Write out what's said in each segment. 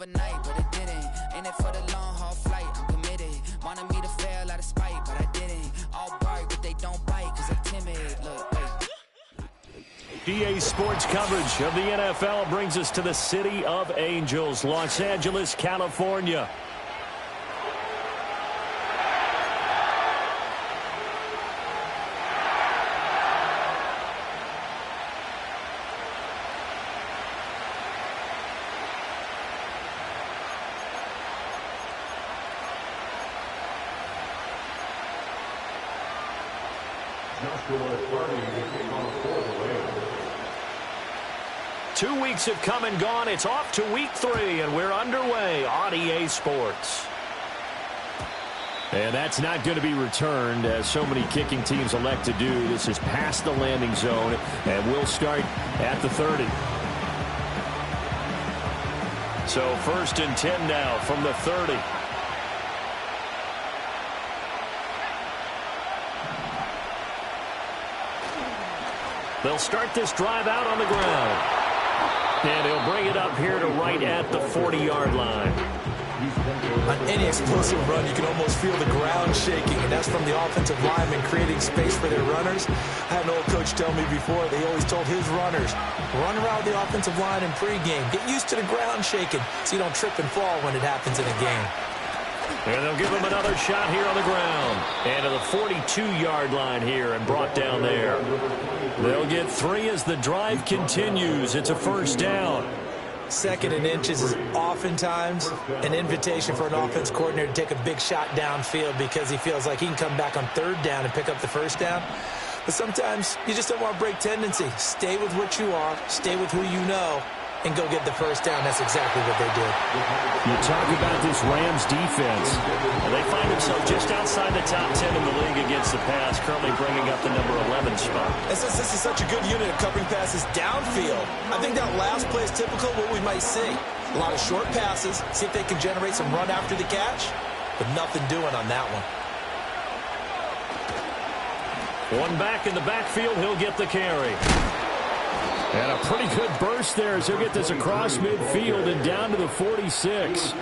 Overnight, but it didn't. In it for the long haul flight, I'm committed. Wanted me to fail out of spite, but I didn't. All bark, but they don't bite, cause I'm timid. Look, wait. EA Sports coverage of the NFL brings us to the City of Angels, Los Angeles, California. Two weeks have come and gone. It's off to week 3, and we're underway on EA Sports. And that's not going to be returned, as so many kicking teams elect to do. This is past the landing zone, and we'll start at the 30. So 1st and 10 now from the 30. They'll start this drive out on the ground. And he'll bring it up here to right at the 40-yard line. On any explosive run, you can almost feel the ground shaking, and that's from the offensive linemen creating space for their runners. I had an old coach tell me before, they always told his runners, run around the offensive line in pregame. Get used to the ground shaking so you don't trip and fall when it happens in a game. And they'll give him another shot here on the ground. And to the 42-yard line here and brought down there. They'll get 3 as the drive continues. It's a 1st down. 2nd and inches is oftentimes an invitation for an offense coordinator to take a big shot downfield because he feels like he can come back on 3rd down and pick up the 1st down. But sometimes you just don't want to break tendency. Stay with what you are, stay with who you know, and go get the 1st down. That's exactly what they did. You talk about this Rams defense. And they find themselves just outside the top 10 in the league against the pass, currently bringing up the number 11 spot. And since this is such a good unit of covering passes downfield, I think that last play is typical of what we might see. A lot of short passes, see if they can generate some run after the catch, but nothing doing on that one. One back in the backfield, he'll get the carry. And a pretty good burst there as he'll get this across midfield and down to the 46.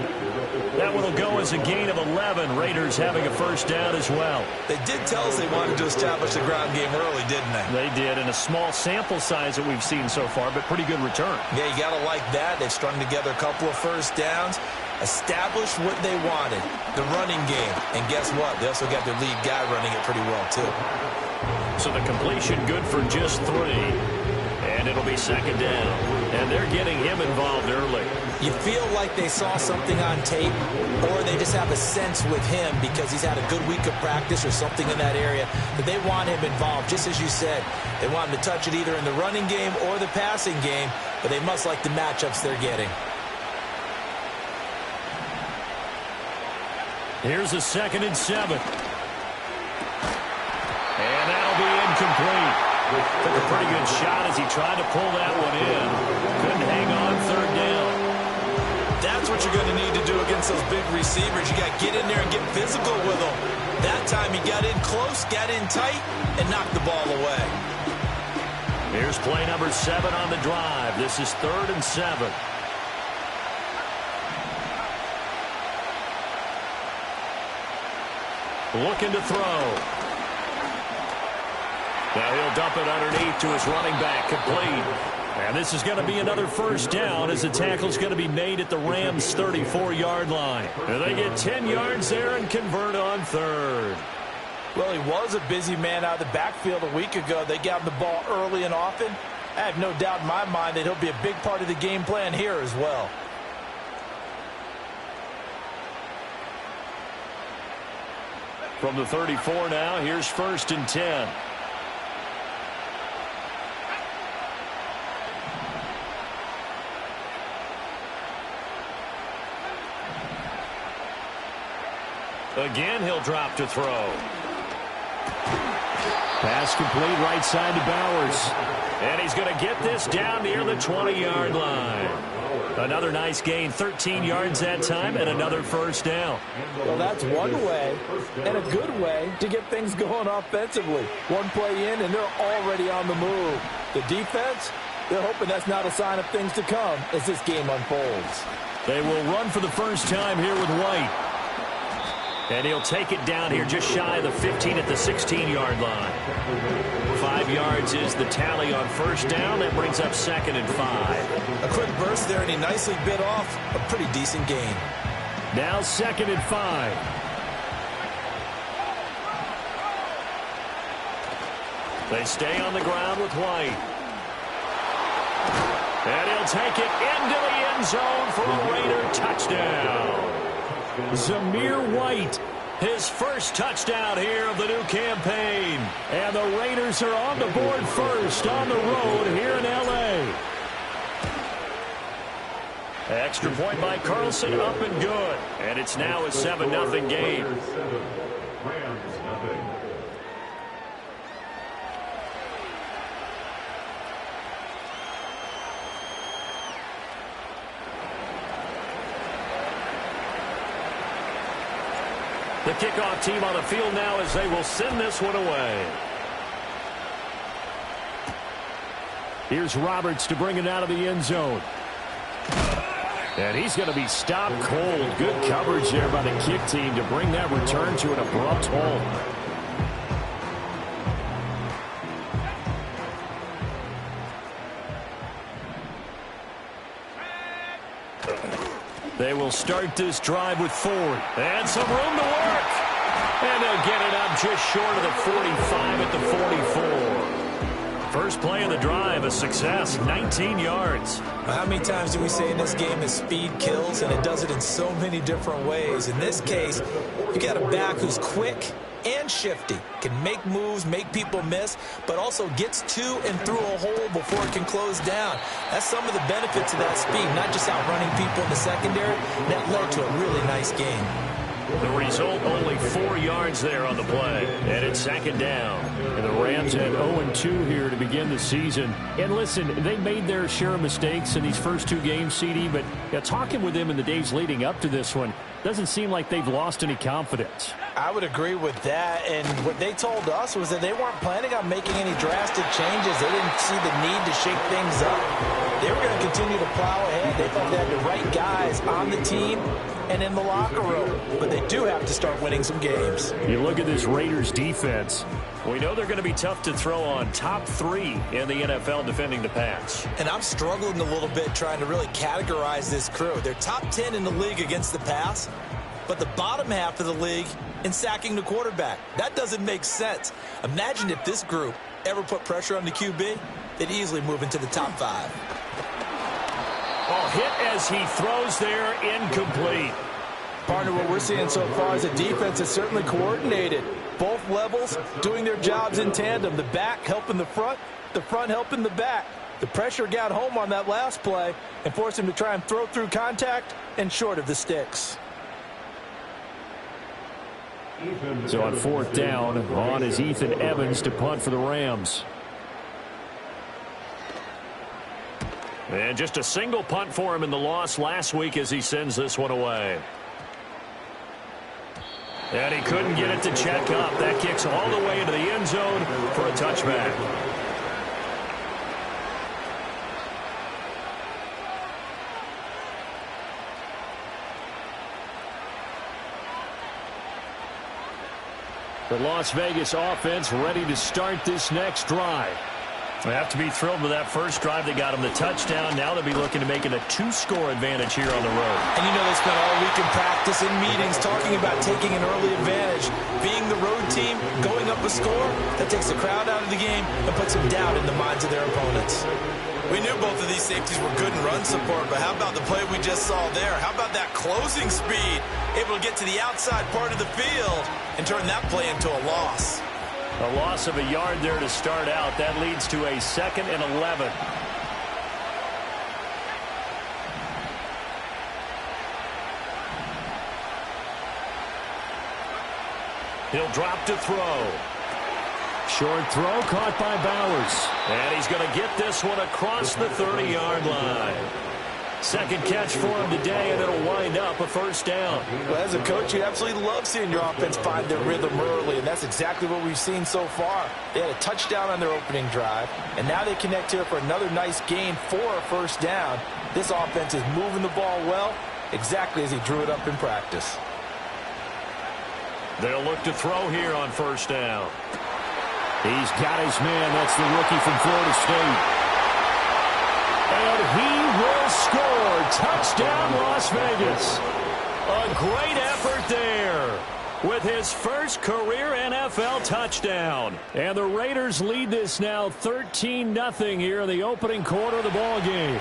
That one will go as a gain of 11. Raiders having a 1st down as well. They did tell us they wanted to establish the ground game early, didn't they? They did, in a small sample size that we've seen so far, but pretty good return. Yeah, you got to like that. They've strung together a couple of 1st downs, established what they wanted, the running game. And guess what? They also got their lead guy running it pretty well, too. So the completion good for just 3. And it'll be 2nd down. And they're getting him involved early. You feel like they saw something on tape, or they just have a sense with him because he's had a good week of practice or something in that area that they want him involved. Just as you said, they want him to touch it either in the running game or the passing game, but they must like the matchups they're getting. Here's a 2nd and 7. And that'll be incomplete. Took a pretty good shot as he tried to pull that one in. Couldn't hang on 3rd down. That's what you're going to need to do against those big receivers. You got to get in there and get physical with them. That time he got in close, got in tight, and knocked the ball away. Here's play number 7 on the drive. This is 3rd and 7. Looking to throw. Now he'll dump it underneath to his running back, complete. And this is going to be another 1st down as the tackle's going to be made at the Rams' 34-yard line. And they get 10 yards there and convert on 3rd. Well, he was a busy man out of the backfield a week ago. They got him the ball early and often. I have no doubt in my mind that he'll be a big part of the game plan here as well. From the 34 now, here's 1st and 10. Again, he'll drop to throw. Pass complete right side to Bowers. And he's going to get this down near the 20-yard line. Another nice gain, 13 yards that time, and another 1st down. Well, that's one way, and a good way, to get things going offensively. One play in, and they're already on the move. The defense, they're hoping that's not a sign of things to come as this game unfolds. They will run for the first time here with White. And he'll take it down here just shy of the 15 at the 16-yard line. 5 yards is the tally on first down. That brings up 2nd and 5. A quick burst there, and he nicely bit off a pretty decent gain. Now 2nd and 5. They stay on the ground with White. And he'll take it into the end zone for a Raider touchdown. Zamir White, his first touchdown here of the new campaign. And the Raiders are on the board first on the road here in L.A. Extra point by Carlson, up and good. And it's now a 7-0 game. The kickoff team on the field now as they will send this one away. Here's Roberts to bring it out of the end zone. And he's going to be stopped cold. Good coverage there by the kick team to bring that return to an abrupt halt. They will start this drive with Ford. And some room to work. And they'll get it up just short of the 45 at the 44. First play of the drive, a success, 19 yards. How many times do we say in this game that speed kills, and it does it in so many different ways? In this case, you got a back who's quick and shifty, can make moves, make people miss, but also gets to and through a hole before it can close down. That's some of the benefits of that speed, not just outrunning people in the secondary. That led to a really nice game. The result, only 4 yards there on the play, and it's 2nd down. And the Rams had 0-2 here to begin the season. And listen, they made their share of mistakes in these first 2 games, CD, but talking with them in the days leading up to this one, doesn't seem like they've lost any confidence. I would agree with that, and what they told us was that they weren't planning on making any drastic changes. They didn't see the need to shake things up. They were going to continue to plow ahead. They thought they had the right guys on the team and in the locker room, but they do have to start winning some games. You look at this Raiders defense. We know they're going to be tough to throw on. Top 3 in the NFL defending the pass. And I'm struggling a little bit trying to really categorize this crew. They're top 10 in the league against the pass, but the bottom half of the league in sacking the quarterback. That doesn't make sense. Imagine if this group ever put pressure on the QB, they'd easily move into the top 5. Oh, hit as he throws there, incomplete. Partner, what we're seeing so far is a defense that's certainly coordinated. Both levels doing their jobs in tandem. The back helping the front helping the back. The pressure got home on that last play and forced him to try and throw through contact and short of the sticks. So on 4th down, on is Ethan Evans to punt for the Rams. And just a single punt for him in the loss last week as he sends this one away. And he couldn't get it to check up. That kicks all the way into the end zone for a touchback. The Las Vegas offense ready to start this next drive. They have to be thrilled with that first drive. They got him the touchdown. Now they'll be looking to make it a 2-score advantage here on the road. And you know they spent all week in practice and meetings talking about taking an early advantage. Being the road team, going up a score, that takes the crowd out of the game and puts some doubt in the minds of their opponents. We knew both of these safeties were good in run support, but how about the play we just saw there? How about that closing speed? Able to get to the outside part of the field and turn that play into a loss. A loss of a yard there to start out. That leads to a 2nd and 11. He'll drop to throw. Short throw caught by Bowers. And he's going to get this one across the 30-yard line. Second catch for him today, and it'll wind up a first down. Well, as a coach, you absolutely love seeing your offense find their rhythm early, and that's exactly what we've seen so far. They had a touchdown on their opening drive, and now they connect here for another nice gain for a first down. This offense is moving the ball well, exactly as he drew it up in practice. They'll look to throw here on first down. He's got his man. That's the rookie from Florida State. And he will score. Touchdown, Las Vegas. A great effort there with his first career NFL touchdown. And the Raiders lead this now 13-0 here in the opening quarter of the ball game.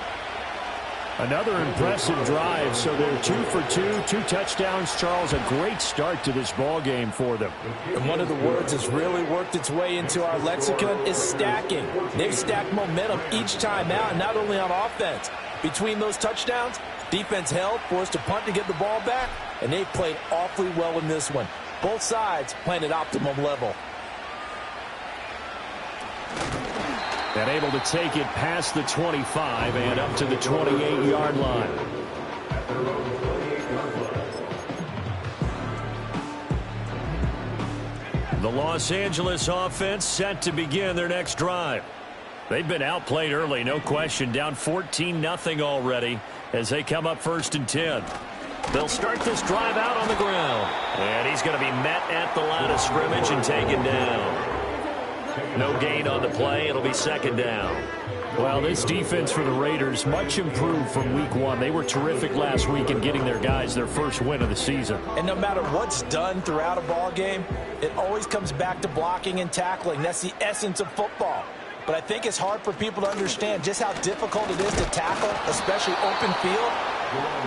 Another impressive drive, so they're 2 for 2 touchdowns. Charles, a great start to this ball game for them. And one of the words that's really worked its way into our lexicon is stacking. They've stacked momentum each time out, not only on offense. Between those touchdowns, defense held, forced to punt to get the ball back, and they played awfully well in this one. Both sides playing at optimum level. And able to take it past the 25 and up to the 28-yard line. The Los Angeles offense set to begin their next drive. They've been outplayed early, no question, down 14-0 already as they come up 1st and 10. They'll start this drive out on the ground. And he's going to be met at the line of scrimmage and taken down. No gain on the play. It'll be 2nd down. Well, this defense for the Raiders much improved from week 1. They were terrific last week in getting their guys their first win of the season. And no matter what's done throughout a ball game, it always comes back to blocking and tackling. That's the essence of football. But I think it's hard for people to understand just how difficult it is to tackle, especially open field.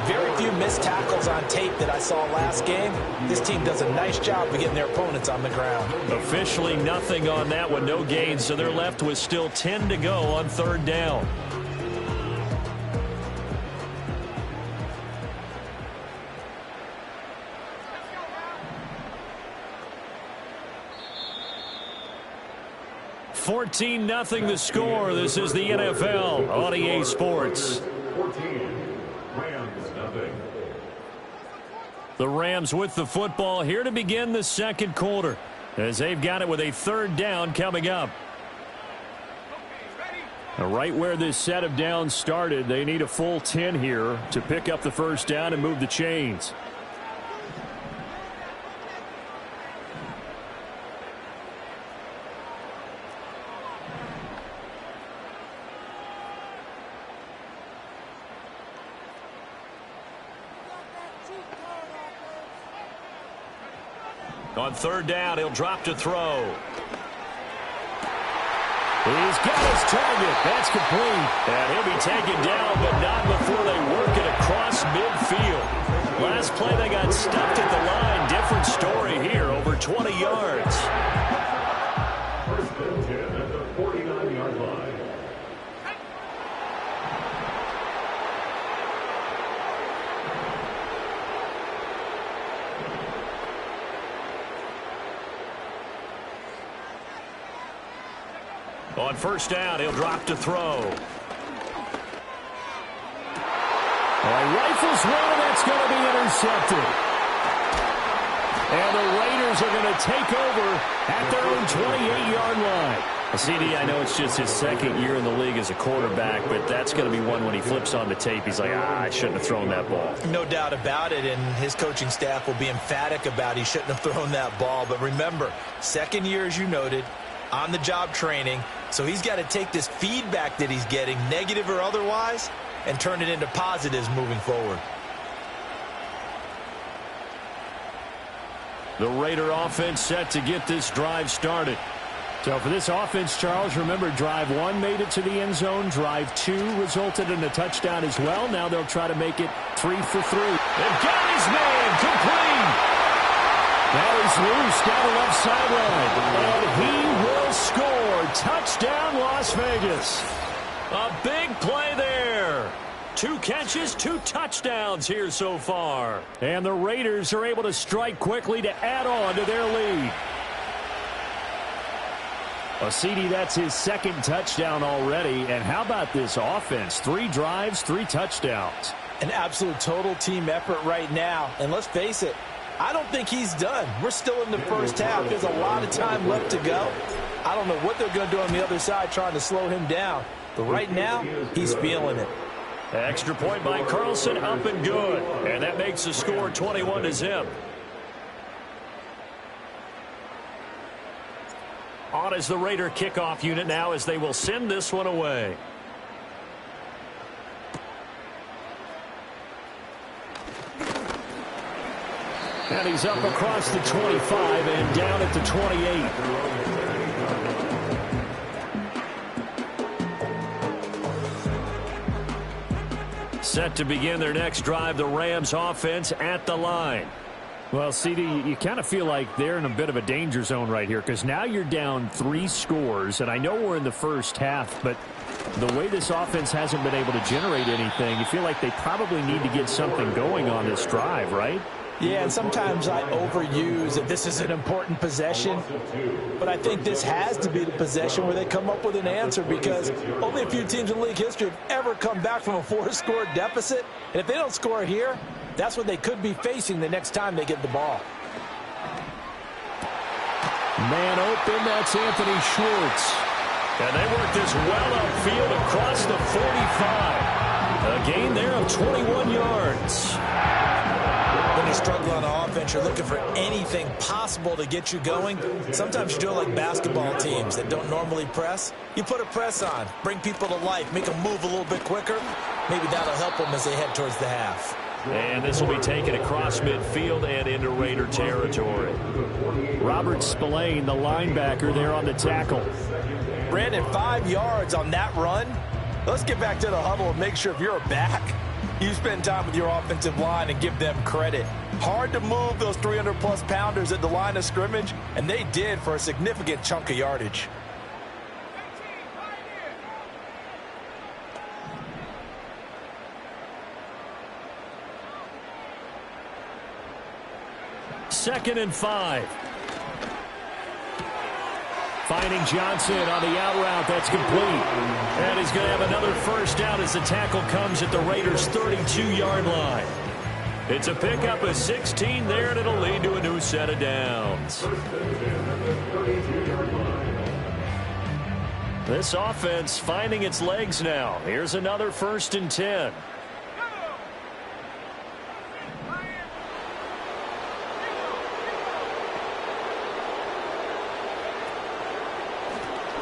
Very few missed tackles on tape that I saw last game. This team does a nice job of getting their opponents on the ground. Officially nothing on that one, no gain, so they're left with still 10 to go on 3rd down. $14-0 the score. This is the NFL on EA Sports. The Rams with the football here to begin the 2nd quarter as they've got it with a 3rd down coming up. Now, right where this set of downs started, they need a full 10 here to pick up the 1st down and move the chains. On 3rd down, he'll drop to throw. He's got his target. That's complete. And he'll be taken down, but not before they work it across midfield. Last play, they got stuffed at the line. Different story here, over 20 yards. 1st and 10 at the 49-yard line. On 1st down, he'll drop to throw. Rifles one, that's going to be intercepted. And the Raiders are going to take over at their own 28-yard line. CD, I know it's just his 2nd year in the league as a quarterback, but that's going to be one when he flips on the tape. He's like, I shouldn't have thrown that ball. No doubt about it, and his coaching staff will be emphatic about he shouldn't have thrown that ball. But remember, 2nd year, as you noted, on-the-job training. So he's got to take this feedback that he's getting, negative or otherwise, and turn it into positives moving forward. The Raider offense set to get this drive started. So for this offense, Charles, remember drive 1 made it to the end zone. Drive 2 resulted in a touchdown as well. Now they'll try to make it 3 for 3. They've got his man complete. Now he's loose down the left sideline. And he will score. Touchdown, Las Vegas. A big play there. 2 catches, 2 touchdowns here so far. And the Raiders are able to strike quickly to add on to their lead. CD, that's his 2nd touchdown already. And how about this offense? 3 drives, 3 touchdowns. An absolute total team effort right now. And let's face it, I don't think he's done. We're still in the 1st half. There's a lot of time left to go. I don't know what they're going to do on the other side trying to slow him down. But right now, he's feeling it. Extra point by Carlson, up and good. And that makes the score 21-0. On is the Raider kickoff unit now as they will send this one away. And he's up across the 25 and down at the 28. Set to begin their next drive, the Rams offense at the line. Well, CD, you kind of feel like they're in a bit of a danger zone right here because now you're down 3 scores, and I know we're in the first half, but the way this offense hasn't been able to generate anything, you feel like they probably need to get something going on this drive, right? Yeah, and sometimes I overuse that this is an important possession, but I think this has to be the possession where they come up with an answer because only a few teams in league history have ever come back from a 4-score deficit, and if they don't score here, that's what they could be facing the next time they get the ball. Man open, that's Anthony Schwartz. And they work this well upfield across the 45. A gain there of 21 yards. When you struggle on offense, you're looking for anything possible to get you going. Sometimes you do it like basketball teams that don't normally press. You put a press on, bring people to life, make them move a little bit quicker. Maybe that'll help them as they head towards the half. And this will be taken across midfield and into Raider territory. Robert Spillane, the linebacker, there on the tackle. Brandon, 5 yards on that run. Let's get back to the huddle and make sure if you're a back, you spend time with your offensive line and give them credit. Hard to move those 300-plus pounders at the line of scrimmage, and they did for a significant chunk of yardage. Second and 5. Finding Johnson on the out route. That's complete. And he's going to have another first down as the tackle comes at the Raiders' 32-yard line. It's a pickup of 16 there, and it'll lead to a new set of downs. This offense finding its legs now. Here's another 1st and 10.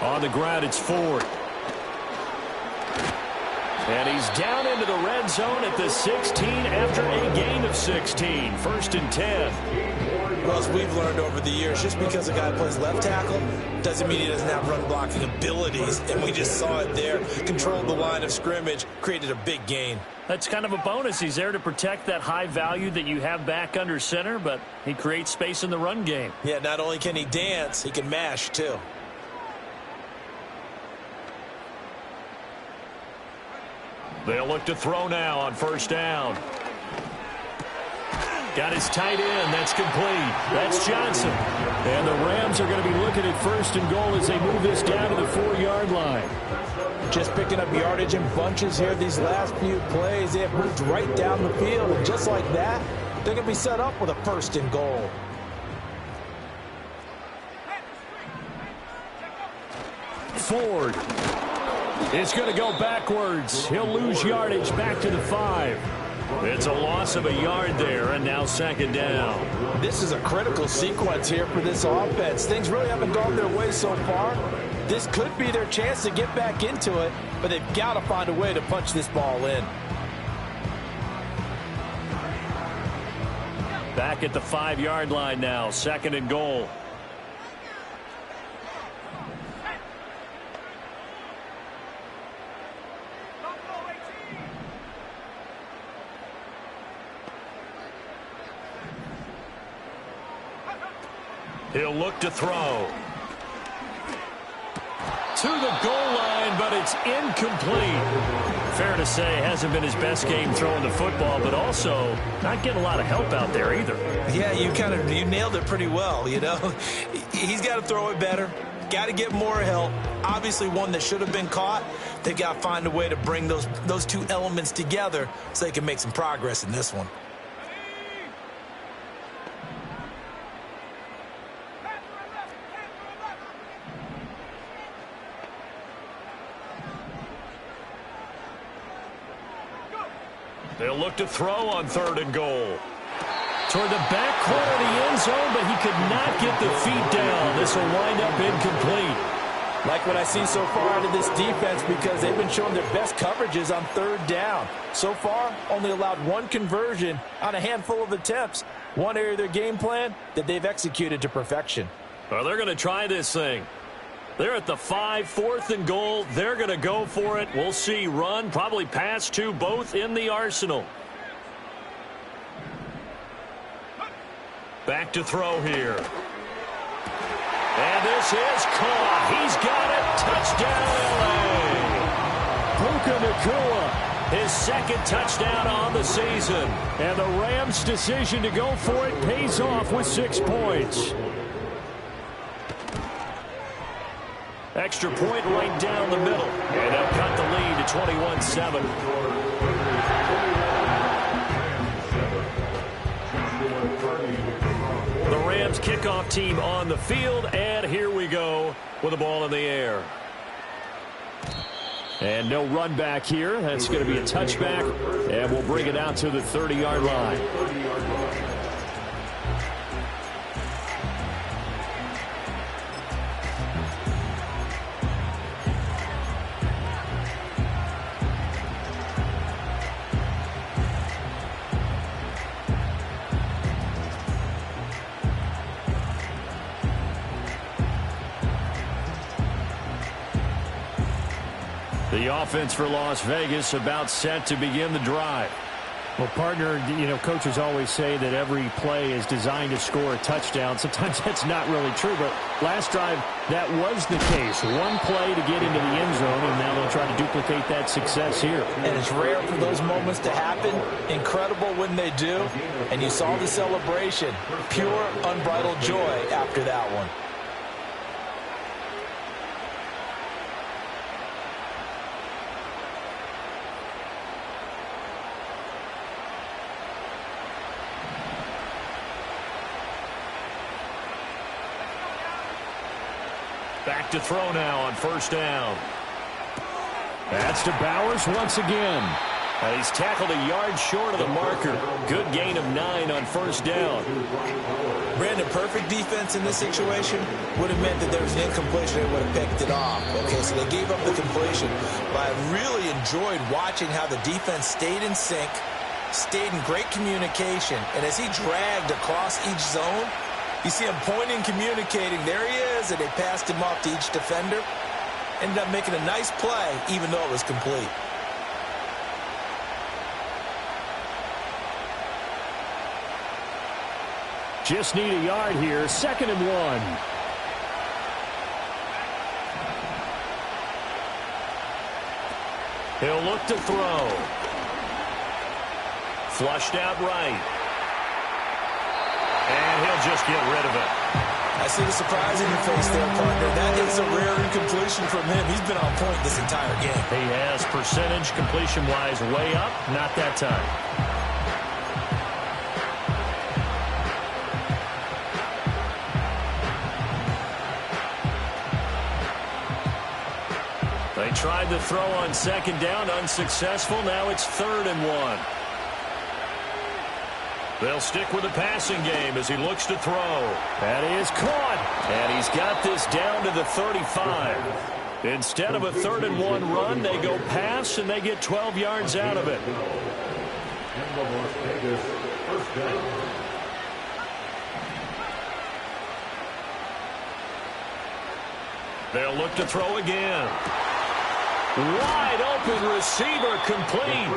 On the ground, it's Ford. And he's down into the red zone at the 16 after a gain of 16. 1st and 10. Well, as we've learned over the years, just because a guy plays left tackle doesn't mean he doesn't have run blocking abilities. And we just saw it there. Controlled the line of scrimmage, created a big gain. That's kind of a bonus. He's there to protect that high value that you have back under center, but he creates space in the run game. Yeah, not only can he dance, he can mash too. They'll look to throw now on 1st down. Got his tight end. That's complete. That's Johnson. And the Rams are going to be looking at 1st and goal as they move this down to the 4-yard line. Just picking up yardage in bunches here these last few plays. They have moved right down the field, and just like that, they're going to be set up with a 1st and goal. Ford is going to go backwards. He'll lose yardage back to the 5. It's a loss of a yard there, and now 2nd down. This is a critical sequence here for this offense. Things really haven't gone their way so far. This could be their chance to get back into it, but they've got to find a way to punch this ball in. Back at the 5-yard line now, 2nd and goal. He'll look to throw. To the goal line, but it's incomplete. Fair to say, hasn't been his best game throwing the football, but also not getting a lot of help out there either. Yeah, you nailed it pretty well, you know. He's got to throw it better. Got to get more help. Obviously one that should have been caught. They've got to find a way to bring those two elements together so they can make some progress in this one. He'll look to throw on 3rd and goal. Toward the back corner of the end zone, but he could not get the feet down. This will wind up incomplete. Like what I see so far out of this defense, because they've been showing their best coverages on 3rd down. So far, only allowed 1 conversion on a handful of attempts. One area of their game plan that they've executed to perfection. Well, they're going to try this thing. They're at the 5, 4th and goal. They're going to go for it. We'll see. Run, probably pass to both in the arsenal. Back to throw here. And this is caught. He's got it. Touchdown, LA. Puka Nacua, his 2nd touchdown on the season. And the Rams' decision to go for it pays off with 6 points. Extra point right down the middle. And they'll cut the lead to 21-7. The Rams kickoff team on the field, and here we go with the ball in the air. And no run back here. That's going to be a touchback, and we'll bring it out to the 30-yard line. The offense for Las Vegas about set to begin the drive. Well, partner, you know, coaches always say that every play is designed to score a touchdown. Sometimes that's not really true, but last drive, that was the case. One play to get into the end zone, and now they'll try to duplicate that success here. And it's rare for those moments to happen. Incredible when they do. And you saw the celebration. Pure, unbridled joy after that one. Back to throw now on 1st down. That's to Bowers once again. And he's tackled a yard short of the marker. Good gain of 9 on 1st down. Brandon, perfect defense in this situation would have meant that there was an incompletion. They would have picked it off. Okay, so they gave up the completion. But I really enjoyed watching how the defense stayed in sync, stayed in great communication. And as he dragged across each zone, you see him pointing, communicating. There he is, and they passed him off to each defender. Ended up making a nice play, even though it was complete. Just need a yard here. 2nd and 1. He'll look to throw. Flushed out right. And he'll just get rid of it. I see the surprise in your face there, partner. That is a rare incompletion from him. He's been on point this entire game. He has percentage completion-wise way up. Not that time. They tried to throw on 2nd down, unsuccessful. Now it's 3rd and 1. They'll stick with the passing game as he looks to throw. That is caught. And he's got this down to the 35. Instead of a 3rd and 1 run, they go pass, and they get 12 yards out of it. They'll look to throw again. Wide open receiver complete.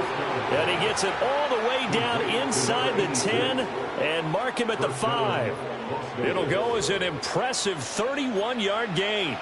And he gets it all the way down inside the 10 and mark him at the 5. It'll go as an impressive 31-yard gain.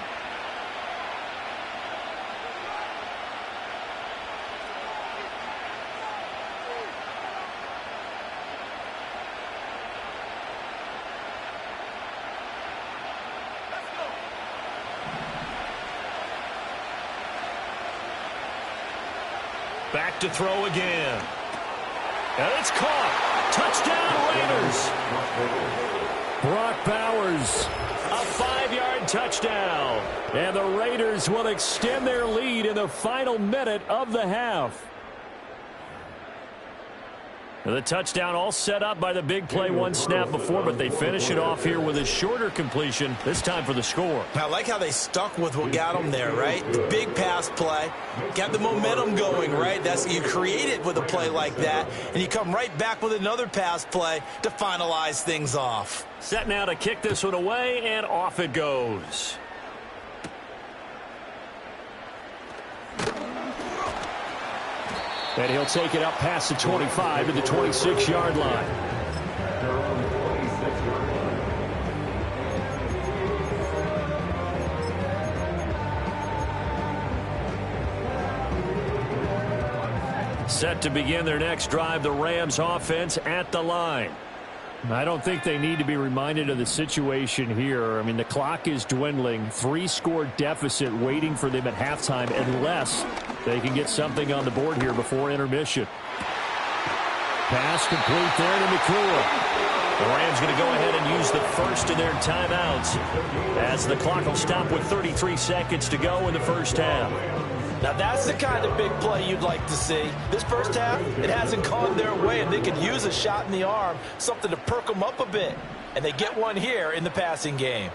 Back to throw again. And it's caught. Touchdown, Raiders. Brock Bowers. A 5-yard touchdown. And the Raiders will extend their lead in the final minute of the half. The touchdown all set up by the big play one snap before, but they finish it off here with a shorter completion, this time for the score. I like how they stuck with what got them there, right? The big pass play, got the momentum going, right? You create it with a play like that, and you come right back with another pass play to finalize things off. Set now to kick this one away, and off it goes. And he'll take it up past the 25 to the 26-yard line. Set to begin their next drive, the Rams offense at the line. I don't think they need to be reminded of the situation here. I mean, the clock is dwindling. 3-score deficit waiting for them at halftime unless they can get something on the board here before intermission. Pass complete there to McCool. The Rams going to go ahead and use the first of their timeouts as the clock will stop with 33 seconds to go in the first half. Now, that's the kind of big play you'd like to see. This first half, it hasn't gone their way, and they could use a shot in the arm, something to perk them up a bit. And they get one here in the passing game.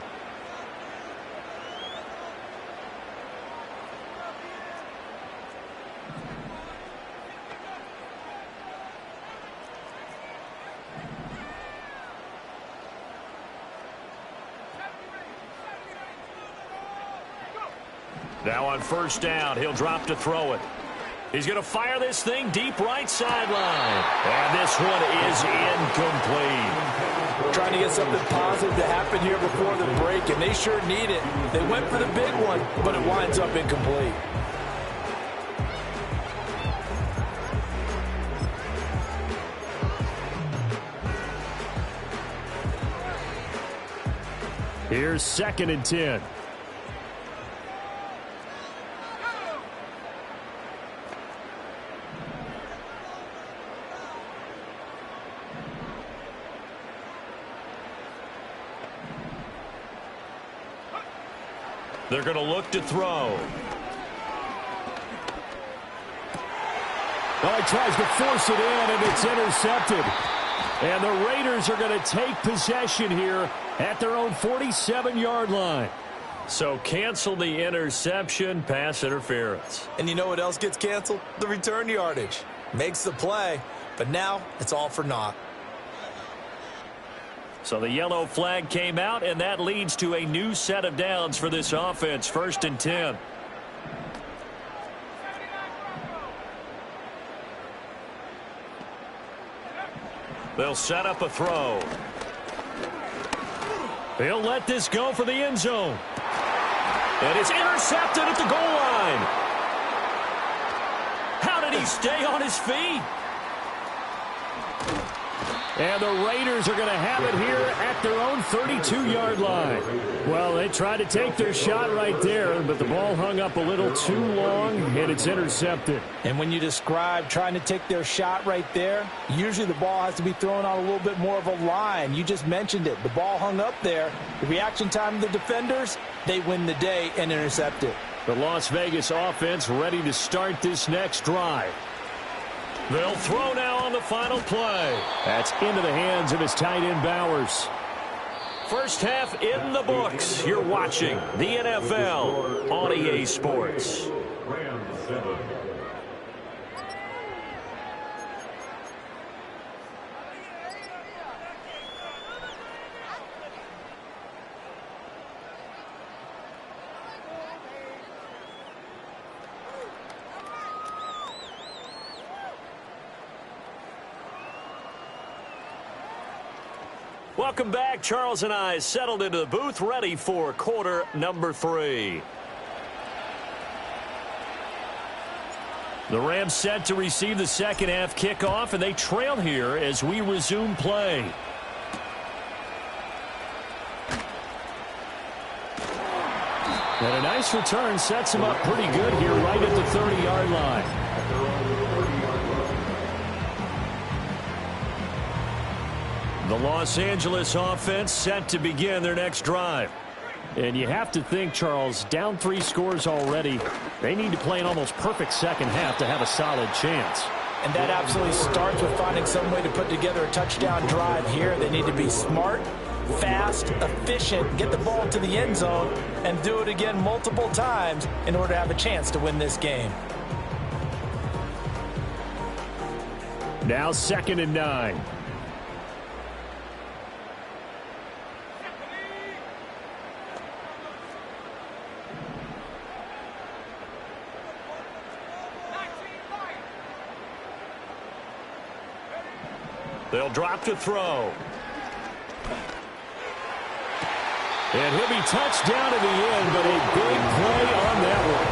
Now on first down, he'll drop to throw it. He's going to fire this thing deep right sideline. And this one is incomplete. Trying to get something positive to happen here before the break, and they sure need it. They went for the big one, but it winds up incomplete. Here's 2nd and 10. They're going to look to throw. Well, he tries to force it in, and it's intercepted. And the Raiders are going to take possession here at their own 47-yard line. So cancel the interception, pass interference. And you know what else gets canceled? The return yardage. Makes the play, but now it's all for naught. So the yellow flag came out, and that leads to a new set of downs for this offense. 1st and 10. They'll set up a throw. They'll let this go for the end zone. And it's intercepted at the goal line. How did he stay on his feet? And the Raiders are going to have it here at their own 32-yard line. Well, they tried to take their shot right there, but the ball hung up a little too long, and it's intercepted. And when you describe trying to take their shot right there, usually the ball has to be thrown on a little bit more of a line. You just mentioned it. The ball hung up there. The reaction time of the defenders, they win the day and intercept it. The Las Vegas offense ready to start this next drive. They'll throw now on the final play. That's into the hands of his tight end, Bowers. First half in the books. You're watching the NFL on EA Sports. Welcome back. Charles and I settled into the booth, ready for quarter number 3. The Rams set to receive the second half kickoff, and they trail here as we resume play. And a nice return sets him up pretty good here right at the 30-yard line. The Los Angeles offense set to begin their next drive. And you have to think, Charles, down 3 scores already. They need to play an almost perfect second half to have a solid chance. And that absolutely starts with finding some way to put together a touchdown drive here. They need to be smart, fast, efficient, get the ball to the end zone, and do it again multiple times in order to have a chance to win this game. Now 2nd and 9. They'll drop to throw. And he'll be touched down to the end, but a big play on that one.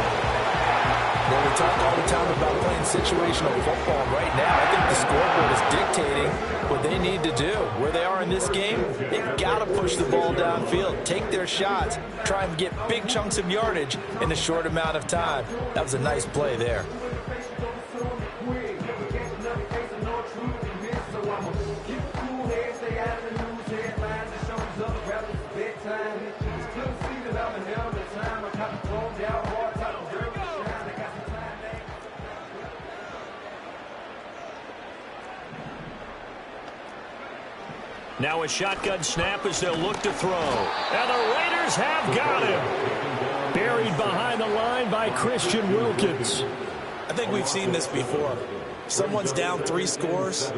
Well, we talk all the time about playing situational football. Right now, I think the scoreboard is dictating what they need to do. Where they are in this game, they've got to push the ball downfield, take their shots, try and get big chunks of yardage in a short amount of time. That was a nice play there. Now a shotgun snap as they'll look to throw. And the Raiders have got him. Buried behind the line by Christian Wilkins. I think we've seen this before. Someone's down 3 scores.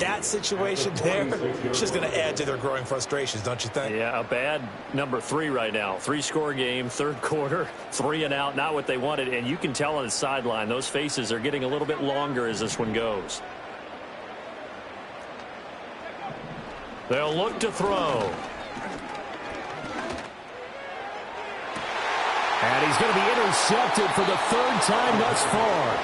That situation there is just going to add to their growing frustrations, don't you think? Yeah, a bad number 3 right now. 3-score game, 3rd quarter, 3 and out, not what they wanted. And you can tell on the sideline, those faces are getting a little bit longer as this one goes. They'll look to throw. And he's going to be intercepted for the 3rd time thus far.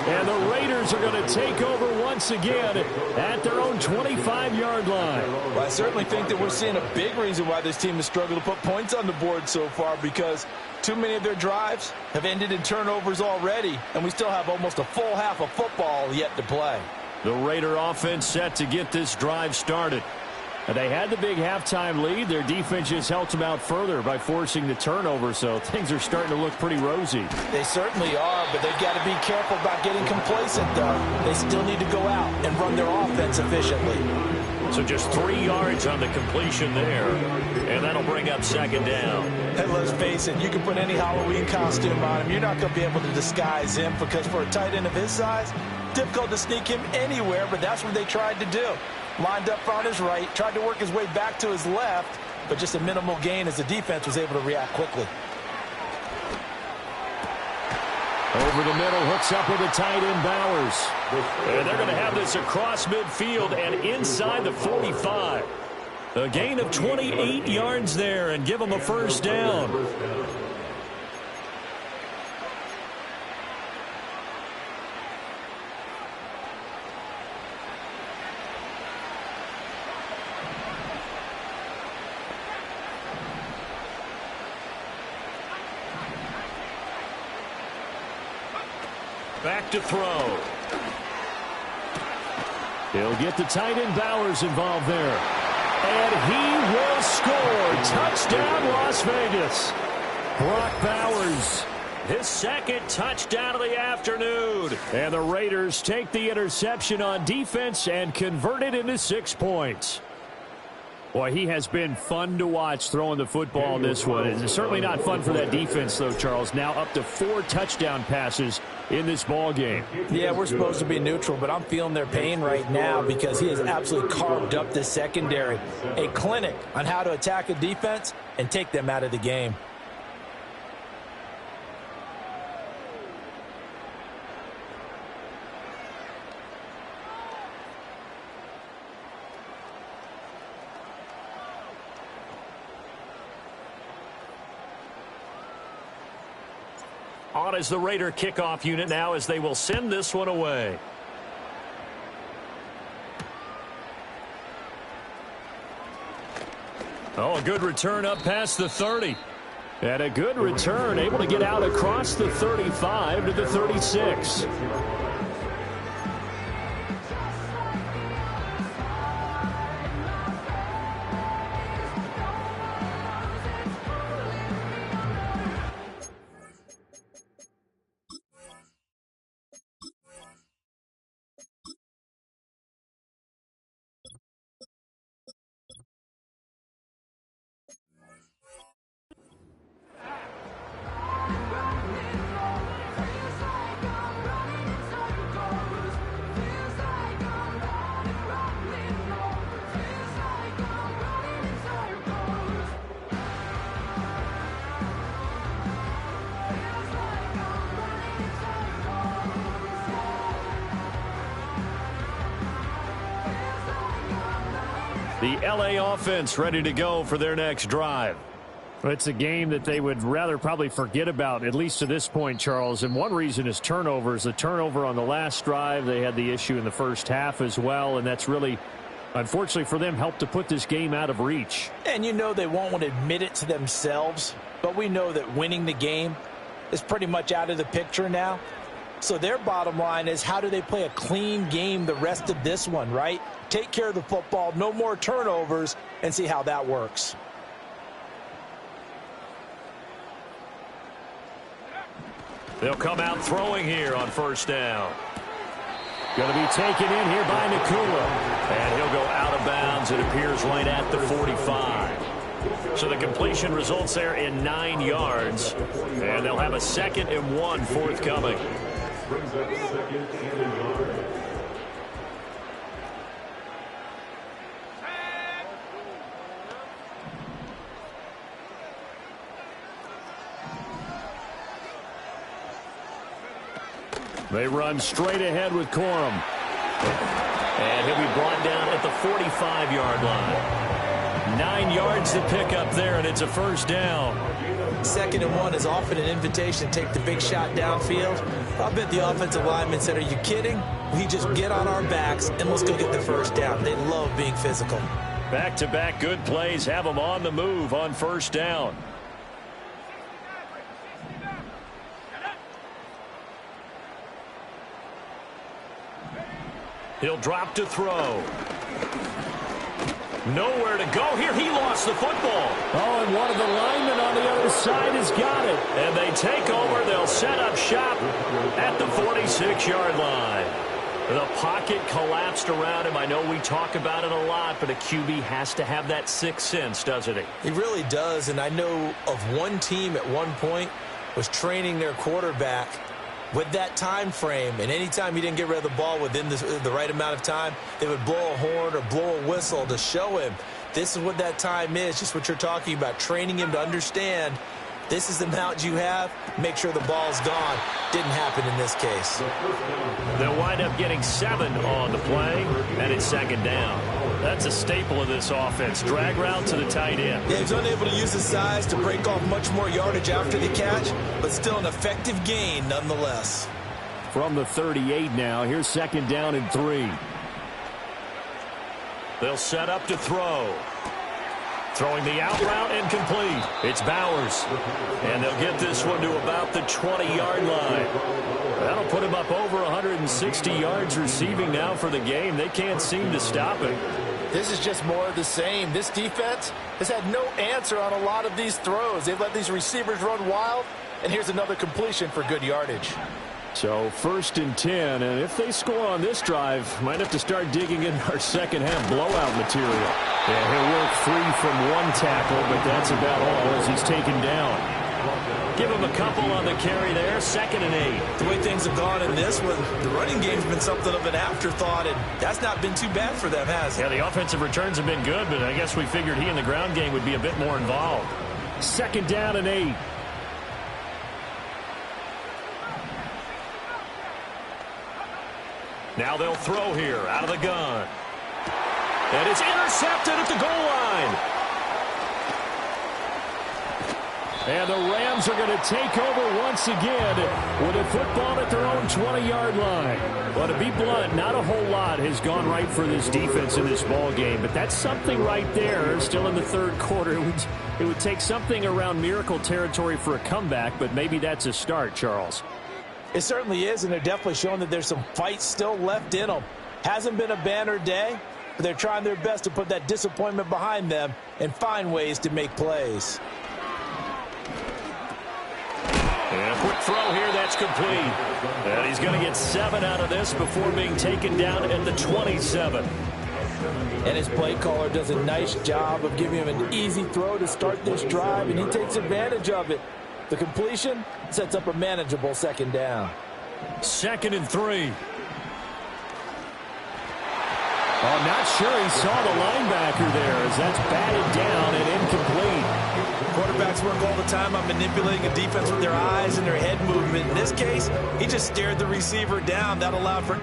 And the Raiders are going to take over once again at their own 25-yard line. Well, I certainly think that we're seeing a big reason why this team has struggled to put points on the board so far, because too many of their drives have ended in turnovers already, and we still have almost a full half of football yet to play. The Raider offense set to get this drive started. And they had the big halftime lead. Their defense just helped them out further by forcing the turnover, so things are starting to look pretty rosy. They certainly are, but they've got to be careful about getting complacent, though. They still need to go out and run their offense efficiently. So just 3 yards on the completion there, and that'll bring up 2nd down. And let's face it, you can put any Halloween costume on him. You're not going to be able to disguise him, because for a tight end of his size, difficult to sneak him anywhere, but that's what they tried to do. Lined up on his right, tried to work his way back to his left, but just a minimal gain as the defense was able to react quickly. Over the middle, hooks up with the tight end Bowers. And they're going to have this across midfield and inside the 45. A gain of 28 yards there and give them a 1st down. Back to throw. He'll get the tight end Bowers involved there. And he will score. Touchdown, Las Vegas. Brock Bowers. His 2nd touchdown of the afternoon. And the Raiders take the interception on defense and convert it into 6 points. Boy, he has been fun to watch throwing the football in this one. It's certainly not fun for that defense, though, Charles. Now up to 4 touchdown passes in this ball game. Yeah, we're supposed to be neutral, but I'm feeling their pain right now because he has absolutely carved up the secondary. A clinic on how to attack a defense and take them out of the game. On as the Raider kickoff unit now as they will send this one away. Oh, a good return up past the 30. And a good return, able to get out across the 35 to the 36. The LA offense ready to go for their next drive. It's a game that they would rather probably forget about, at least to this point, Charles. And one reason is turnovers. The turnover on the last drive, they had the issue in the first half as well, and that's really, unfortunately for them, helped to put this game out of reach. And you know they won't want to admit it to themselves, but we know that winning the game is pretty much out of the picture now. So their bottom line is, how do they play a clean game the rest of this one, right? Take care of the football, no more turnovers, and see how that works. They'll come out throwing here on first down. Going to be taken in here by Nakula. And he'll go out of bounds. It appears right at the 45. So the completion results there in 9 yards. And they'll have a 2nd and 1 forthcoming. Brings up 2nd and a yard. They run straight ahead with Corum. And he'll be brought down at the 45-yard line. 9 yards to pick up there, and it's a first down. 2nd and 1 is often an invitation to take the big shot downfield. I bet the offensive lineman said, are you kidding? We just get on our backs, and let's go get the first down. They love being physical. Back-to-back good plays have them on the move on first down. He'll drop to throw. Nowhere to go here. He lost the football. Oh, and one of the linemen on the other side has got it. And they take over. They'll set up shop at the 46-yard line. The pocket collapsed around him. I know we talk about it a lot, but a QB has to have that sixth sense, doesn't he? He really does, and I know of one team at one point was training their quarterback with that time frame, and anytime he didn't get rid of the ball within the right amount of time, they would blow a horn or blow a whistle to show him this is what that time is, just what you're talking about, training him to understand this is the amount you have, make sure the ball's gone. Didn't happen in this case. They'll wind up getting 7 on the play, and it's 2nd down. That's a staple of this offense. Drag route to the tight end. Yeah, he's unable to use his size to break off much more yardage after the catch, but still an effective gain nonetheless. From the 38 now, here's 2nd down and 3. They'll set up to throw. Throwing the out route incomplete. It's Bowers. And they'll get this one to about the 20-yard line. That'll put him up over 160 yards receiving now for the game. They can't seem to stop it. This is just more of the same. This defense has had no answer on a lot of these throws. They've let these receivers run wild, and here's another completion for good yardage. So 1st and 10, and if they score on this drive, might have to start digging in our second half blowout material. Yeah, he'll work free from one tackle, but that's about all as he's taken down. Give him a couple on the carry there. 2nd and 8. The way things have gone in this one, the running game's been something of an afterthought, and that's not been too bad for them, has it? Yeah, the offensive returns have been good, but I guess we figured he in the ground game would be a bit more involved. 2nd down and 8. Now they'll throw here out of the gun. And it's intercepted at the goal line. And the Rams are going to take over once again with a football at their own 20-yard line. Well, to be blunt, not a whole lot has gone right for this defense in this ball game, but that's something right there. Still in the 3rd quarter, it would take something around miracle territory for a comeback, but maybe that's a start, Charles. It certainly is, and they're definitely showing that there's some fight still left in them. Hasn't been a banner day, but they're trying their best to put that disappointment behind them and find ways to make plays. And a quick throw here, that's complete. And he's going to get 7 out of this before being taken down at the 27. And his play caller does a nice job of giving him an easy throw to start this drive, and he takes advantage of it. The completion sets up a manageable 2nd down. 2nd and 3. I'm not sure he saw the linebacker there as that's batted down and incomplete. Quarterbacks work all the time on manipulating a defense with their eyes and their head movement. In this case, he just stared the receiver down. That allowed for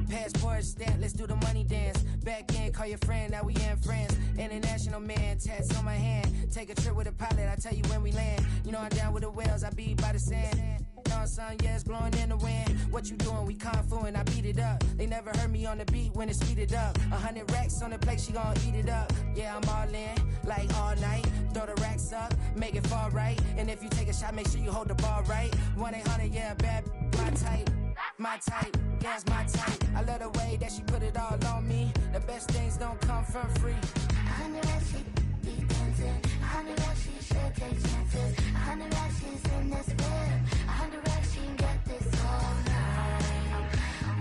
Passport stamp, let's do the money dance. Back in, call your friend, now we in France. International man, tats on my hand. Take a trip with a pilot, I tell you when we land. You know I'm down with the whales, I be by the sand. On sun, yeah, it's blowing in the wind. What you doing? We kung fu and I beat it up. They never heard me on the beat when it's speeded up. 100 racks on the plate, she gon' eat it up. Yeah, I'm all in, like all night. Throw the racks up, make it fall right. And if you take a shot, make sure you hold the ball right. 1-800, yeah, bad, my type. My type, yeah, it's my type. I love the way that she put it all on me. The best things don't come from free. 100 racks, she be dancing. 100 racks, she should take chances. 100 racks, she's in this whip. 100 racks, she can get this all night.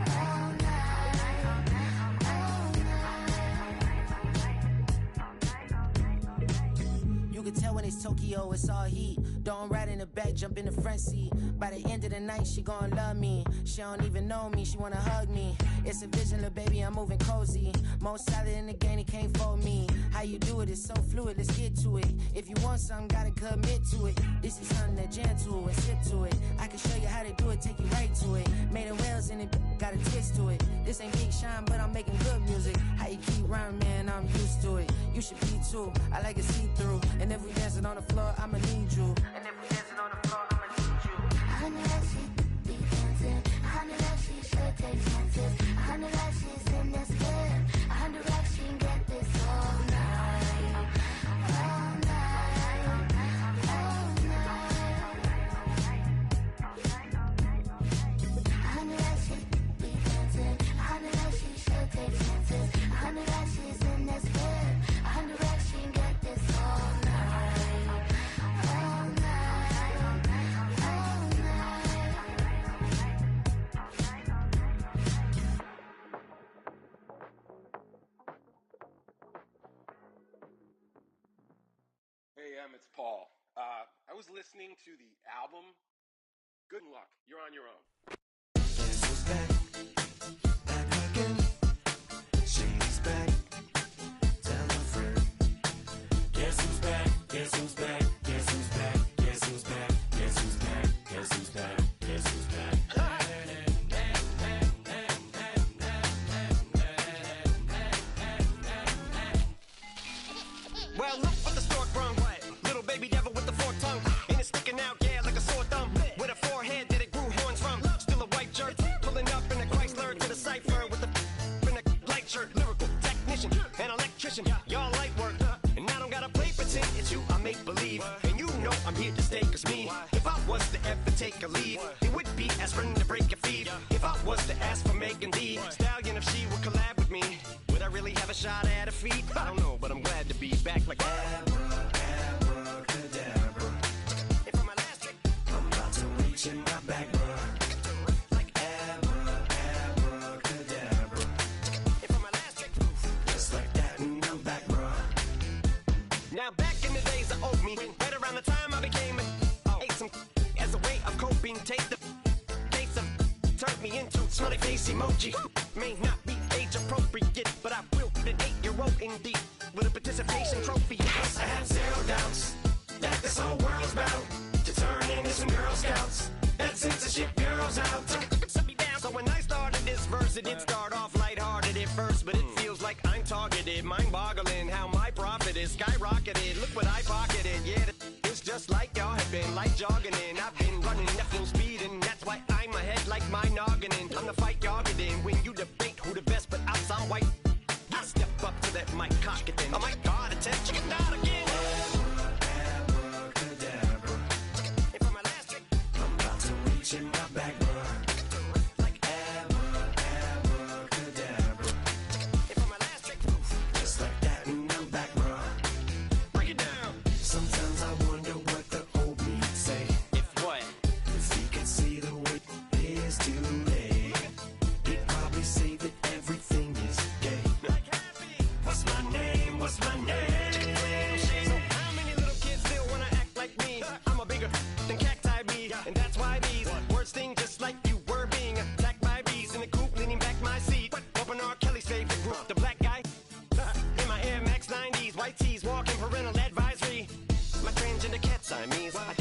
All night. All night. You can tell when it's Tokyo, it's all heat. Don't ride in the back, jump in the front seat. By the end of the night, she gon' love me. She don't even know me, she wanna hug me. It's a vision, little baby, I'm moving cozy. Most solid in the game, he can't fold me. How you do it, it's so fluid, let's get to it. If you want something, gotta commit to it. This is something that gentle and sip to it. I can show you how to do it, take you right to it. Made of whales in it, got a twist to it. This ain't Big Shine, but I'm making good music. How you keep rhyming, man, I'm used to it. You should be too, I like it see-through. And if we dancing on the floor, I'ma need you. And if we dancing on the floor, I'ma need you. 100 racks, she be dancing. 100 racks, she should take chances. 100 racks, she's in this whip. 100 racks, she can get this all night. All night. All night. 100 racks, she be dancing. 100 racks, she should take chances. 100 racks, she's in this whip. 100 racks, she can get this all night. All night. All Hey, it's Paul. I was listening to the album. Good luck. You're on your own. Guess who's back? Back again. She's back. Tell a friend. Guess who's back? Guess who's back? Guess who's back? Guess who's back? Guess who's back? Guess who's back? Guess who's back? Well, look what the stork brung. Little baby devil with the forked tongue. And it's sticking out, yeah, like a sore thumb. With a forehead that it grew horns from. Still a white jerk. Pulling up in a Chrysler to the cipher with a in a light shirt. Lyrical technician, an electrician. Y'all light work. And I don't gotta play pretend. It's you I make believe. And you know I'm here to stay, cause me. If I was to ever take a leave, it would be aspirin to break a feed. If I was to ask for Megan D Stallion, if she would collab with me, would I really have a shot at a feat? I don't know, but I'm glad to be back like Abracadabra. And for my last trick, I'm about to reach in my back, bruh. like Abracadabra. And for my last trick, Just like that, and I'm back, bruh. now back in the days of old me, right around the time I became ate some as a way of coping. Take the taste of turned me into smiley face emoji. May not be age appropriate, but I will be an 8-year-old indeed with a participation trophy. Yes, I have zero doubts that this whole world's bound to turn into some Girl Scouts. That censorship bureau's out. Set me down. So when I started this verse, it did start off lighthearted at first, but it feels like I'm targeted. Mind-boggling how my profit is skyrocketed. Look what I pocketed. Yeah, it's just like y'all have been like jogging in. I've been running at full speed, and that's why I'm ahead like my noggin. I'm the fight y'all get in when you debate who the best, but I sound white. I step up to that mic, cock it then. Oh my God, attention, not a